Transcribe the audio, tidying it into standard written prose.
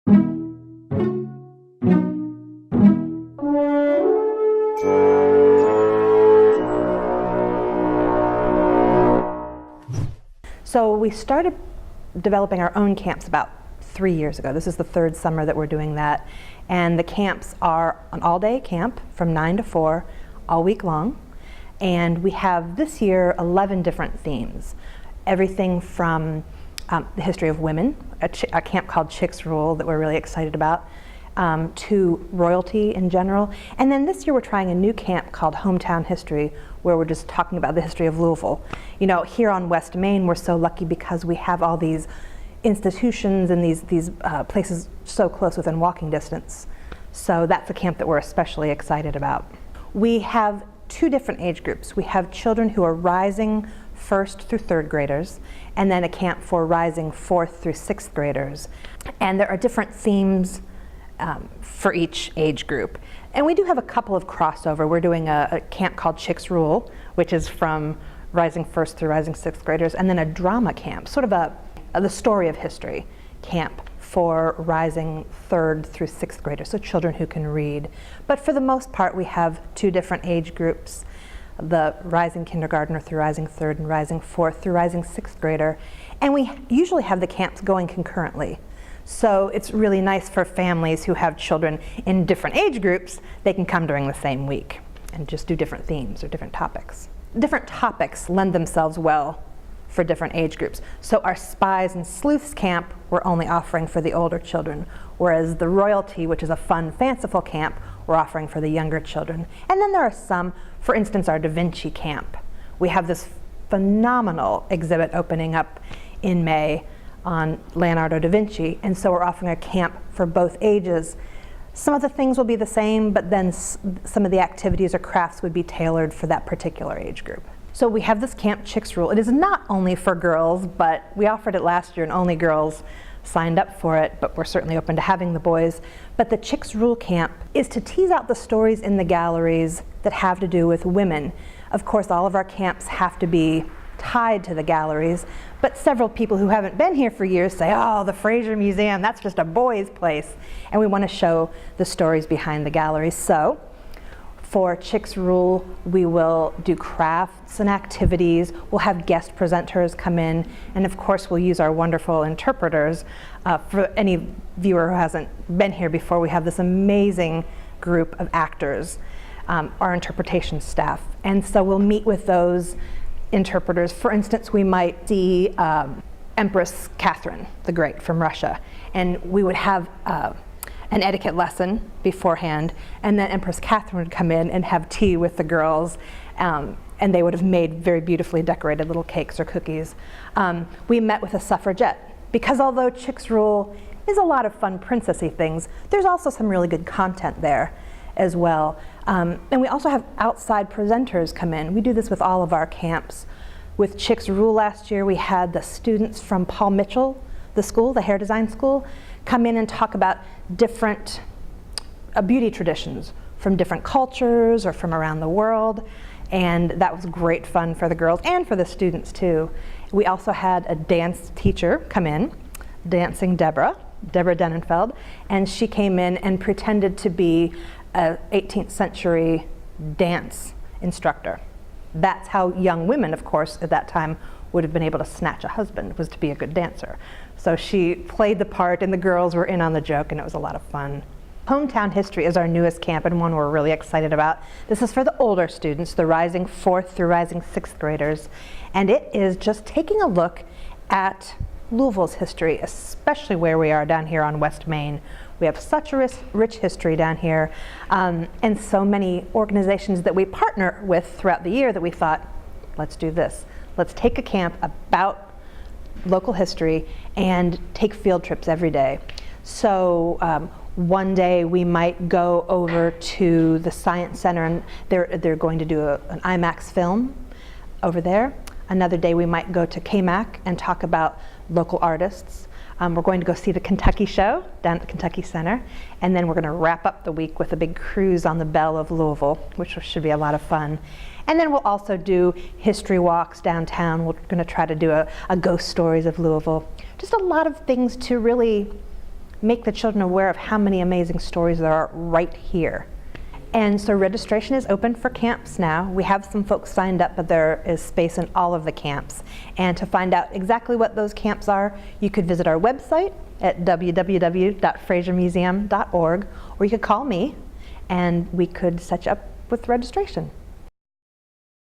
So we started developing our own camps about 3 years ago. This is the third summer that we're doing that. And the camps are an all-day camp from 9 to 4, all week long. And we have this year 11 different themes. Everything from the history of women, a camp called Chicks Rule that we're really excited about, to royalty in general. And then this year we're trying a new camp called Hometown History, where we're just talking about the history of Louisville. You know, here on West Main, we're so lucky because we have all these institutions and these places so close within walking distance. So that's a camp that we're especially excited about. We have 2 different age groups. We have children who are rising 1st through 3rd graders, and then a camp for rising 4th through 6th graders. And there are different themes for each age group. And we do have a couple of crossover. We're doing a camp called Chicks Rule, which is from rising 1st through rising 6th graders, and then a drama camp, sort of the story of history camp for rising 3rd through 6th graders, so children who can read. But for the most part, we have 2 different age groups, the rising kindergartner through rising 3rd and rising 4th through rising 6th grader. And we usually have the camps going concurrently. So it's really nice for families who have children in different age groups. They can come during the same week and just do different themes or different topics. Different topics lend themselves well for different age groups. So our Spies and Sleuths camp we're only offering for the older children, whereas the Royalty, which is a fun, fanciful camp, we're offering for the younger children. And then there are some, for instance, our Da Vinci camp. We have this phenomenal exhibit opening up in May on Leonardo da Vinci, and so we're offering a camp for both ages. Some of the things will be the same, but then some of the activities or crafts would be tailored for that particular age group. So we have this camp Chicks Rule. It is not only for girls, but we offered it last year and only girls signed up for it, but we're certainly open to having the boys. But the Chicks Rule camp is to tease out the stories in the galleries that have to do with women. Of course, all of our camps have to be tied to the galleries, but several people who haven't been here for years say, oh, the Frazier Museum, that's just a boys' place. And we want to show the stories behind the galleries. So for Chicks Rule, we will do crafts and activities. We'll have guest presenters come in, and of course we'll use our wonderful interpreters. For any viewer who hasn't been here before, we have this amazing group of actors, our interpretation staff. And so we'll meet with those interpreters. For instance, we might see Empress Catherine the Great from Russia, and we would have an etiquette lesson beforehand, and then Empress Catherine would come in and have tea with the girls, and they would have made very beautifully decorated little cakes or cookies. We met with a suffragette, because although Chicks Rule is a lot of fun princessy things, there's also some really good content there as well. And we also have outside presenters come in. We do this with all of our camps. With Chicks Rule last year, we had the students from Paul Mitchell, the school, the hair design school, come in and talk about different beauty traditions from different cultures or from around the world. And that was great fun for the girls and for the students too. We also had a dance teacher come in, Dancing Deborah Denenfeld, and she came in and pretended to be an 18th century dance instructor. That's how young women, of course, at that time would have been able to snatch a husband, was to be a good dancer. So she played the part and the girls were in on the joke, and it was a lot of fun. Hometown History is our newest camp and one we're really excited about. This is for the older students, the rising 4th through rising 6th graders, and it is just taking a look at Louisville's history, especially where we are down here on West Main. We have such a rich history down here, and so many organizations that we partner with throughout the year that we thought, let's do this. Let's take a camp about local history and take field trips every day. So one day we might go over to the Science Center, and they're going to do an IMAX film over there. Another day we might go to KMAC and talk about local artists. We're going to go see the Kentucky show down at the Kentucky Center, and then we're going to wrap up the week with a big cruise on the Belle of Louisville, which should be a lot of fun. And then we'll also do history walks downtown. We're going to try to do a ghost stories of Louisville. Just a lot of things to really make the children aware of how many amazing stories there are right here. And so registration is open for camps now. We have some folks signed up, but there is space in all of the camps. And to find out exactly what those camps are, you could visit our website at www.fraziermuseum.org, or you could call me and we could set you up with registration.